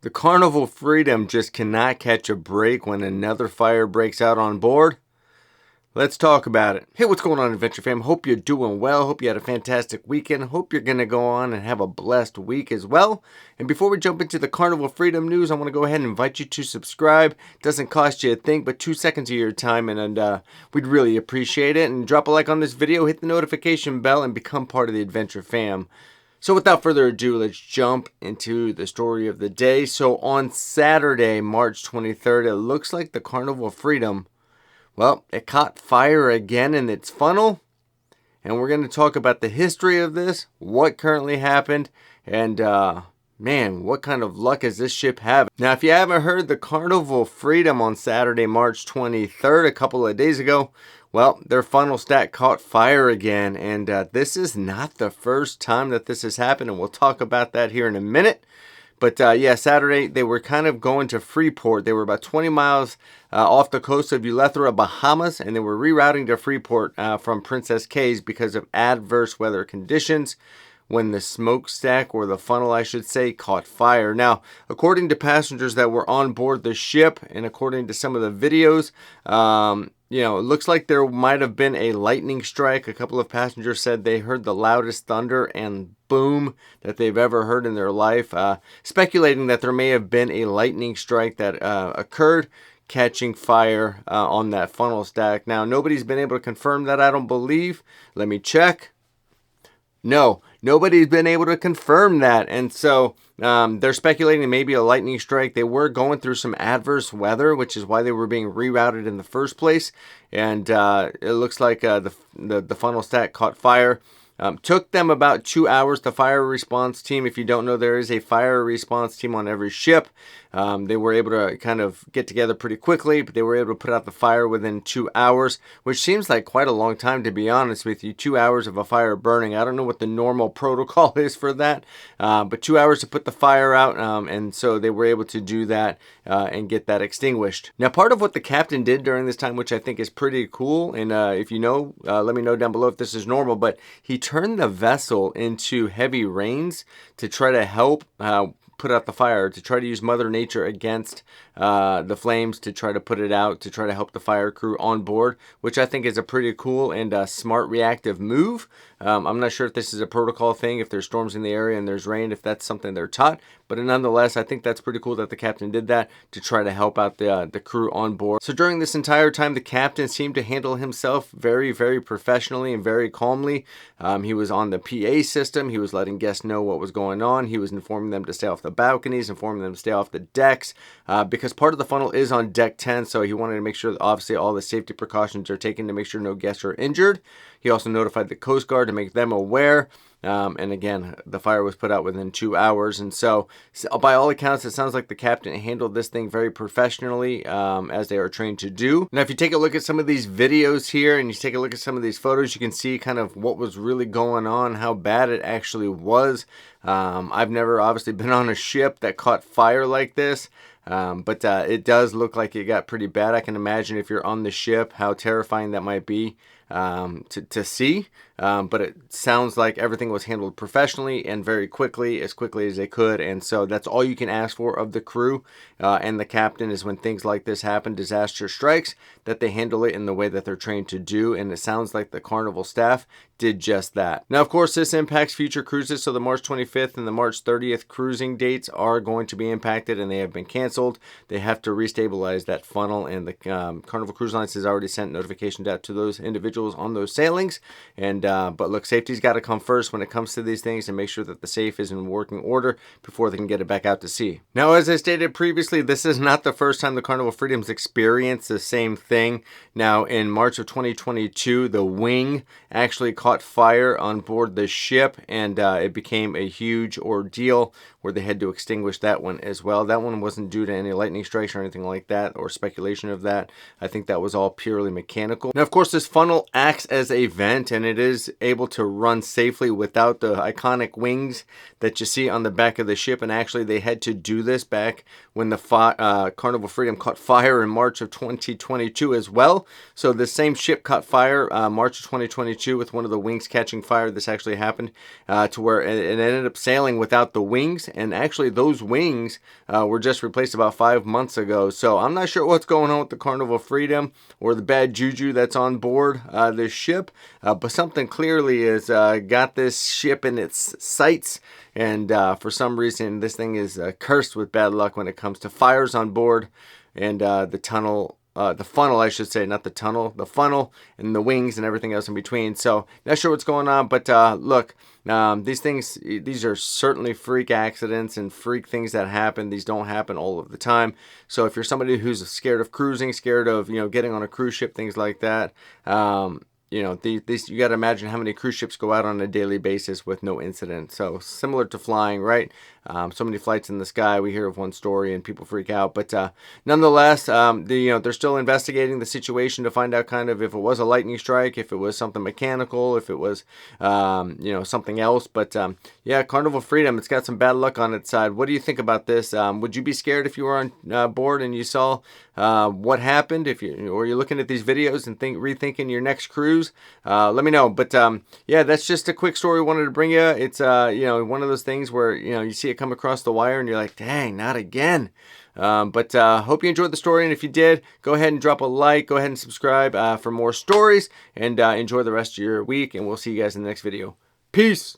The Carnival Freedom just cannot catch a break when another fire breaks out on board. Let's talk about it. Hey, what's going on, Adventure Fam? Hope you're doing well. Hope you had a fantastic weekend. Hope you're going to go on and have a blessed week as well. And before we jump into the Carnival Freedom news, I want to go ahead and invite you to subscribe. It doesn't cost you a thing, but 2 seconds of your time, and we'd really appreciate it. And drop a like on this video, hit the notification bell, and become part of the Adventure Fam. So without further ado, let's jump into the story of the day. So on Saturday, March 23rd, it looks like the Carnival Freedom, well, it caught fire again in its funnel. And we're going to talk about the history of this, what currently happened, and man, what kind of luck is this ship having? Now, if you haven't heard, the Carnival Freedom on Saturday, March 23rd, a couple of days ago, well, their funnel stack caught fire again, and this is not the first time that this has happened, and we'll talk about that here in a minute. But yeah, Saturday, they were kind of going to Freeport. They were about 20 miles off the coast of Eleuthera, Bahamas, and they were rerouting to Freeport from Princess Cays because of adverse weather conditions when the smokestack, or the funnel I should say, caught fire. Now, according to passengers that were on board the ship, and according to some of the videos, it looks like there might have been a lightning strike. A couple of passengers said they heard the loudest thunder and boom that they've ever heard in their life, speculating that there may have been a lightning strike that occurred, catching fire on that funnel stack. Now, nobody's been able to confirm that, I don't believe. Let me check. No, nobody's been able to confirm that. And so they're speculating maybe a lightning strike. They were going through some adverse weather, which is why they were being rerouted in the first place. And it looks like the funnel stack caught fire. Took them about 2 hours. The fire response team, if you don't know, there is a fire response team on every ship. They were able to kind of get together pretty quickly, but they were able to put out the fire within 2 hours, which seems like quite a long time, to be honest with you. 2 hours of a fire burning. I don't know what the normal protocol is for that, but 2 hours to put the fire out, and so they were able to do that and get that extinguished. Now, part of what the captain did during this time, which I think is pretty cool, and if you know, let me know down below if this is normal, but he turned the vessel into heavy rains to try to help put out the fire, to try to use Mother Nature against the flames, to try to put it out, to try to help the fire crew on board, which I think is a pretty cool and smart reactive move. I'm not sure if this is a protocol thing, if there's storms in the area and there's rain, if that's something they're taught, but nonetheless, I think that's pretty cool that the captain did that to try to help out the crew on board. So during this entire time, the captain seemed to handle himself very, very professionally and very calmly. He was on the PA system. He was letting guests know what was going on. He was informing them to stay off the balconies, informing them to stay off the decks, because part of the funnel is on deck 10, so he wanted to make sure that obviously all the safety precautions are taken to make sure no guests are injured. He also notified the Coast Guard to make them aware. And again, the fire was put out within 2 hours. And so by all accounts, it sounds like the captain handled this thing very professionally, as they are trained to do. Now, if you take a look at some of these videos here and you take a look at some of these photos, you can see kind of what was really going on, how bad it actually was. I've never obviously been on a ship that caught fire like this. But it does look like it got pretty bad. I can imagine if you're on the ship, how terrifying that might be to see. But it sounds like everything was handled professionally and very quickly as they could. And so that's all you can ask for of the crew and the captain, is when things like this happen, disaster strikes, that they handle it in the way that they're trained to do. And it sounds like the Carnival staff did just that. Now, of course, this impacts future cruises. So the March 25th and the March 30th cruising dates are going to be impacted, and they have been canceled. They have to restabilize that funnel, and the Carnival Cruise Lines has already sent notifications out to those individuals on those sailings. And but look, safety's got to come first when it comes to these things, and make sure that the safe is in working order before they can get it back out to sea. Now, as I stated previously, this is not the first time the Carnival Freedom's experienced the same thing. Now, in March of 2022, the wing actually caught fire on board the ship, and it became a huge ordeal where they had to extinguish that one as well. That one wasn't due to any lightning strikes or anything like that, or speculation of that. I think that was all purely mechanical. Now, of course, this funnel acts as a vent, and it is able to run safely without the iconic wings that you see on the back of the ship. And actually, they had to do this back when the Carnival Freedom caught fire in March of 2022 as well. So the same ship caught fire March of 2022 with one of the wings catching fire. This actually happened to where it ended up sailing without the wings, and actually those wings were just replaced about 5 months ago. So I'm not sure what's going on with the Carnival Freedom or the bad juju that's on board this ship, but something clearly has got this ship in its sights, and for some reason this thing is cursed with bad luck when it comes to fires on board, and the funnel, I should say, not the tunnel, the funnel and the wings and everything else in between. So not sure what's going on, but look, these are certainly freak accidents and freak things that happen. These don't happen all of the time. So if you're somebody who's scared of cruising, scared of, getting on a cruise ship, things like that, these, you got to imagine how many cruise ships go out on a daily basis with no incident. So similar to flying, right? So many flights in the sky. We hear of one story and people freak out, but nonetheless, they're still investigating the situation to find out kind of if it was a lightning strike, if it was something mechanical, if it was something else. But yeah, Carnival Freedom, it's got some bad luck on its side. What do you think about this? Would you be scared if you were on board and you saw what happened? Or you're looking at these videos and rethinking your next cruise? Let me know. But yeah, that's just a quick story I wanted to bring you. It's one of those things where you see it come across the wire and you're like, dang, not again. But hope you enjoyed the story, and if you did, go ahead and drop a like, go ahead and subscribe for more stories, and enjoy the rest of your week, and we'll see you guys in the next video. Peace!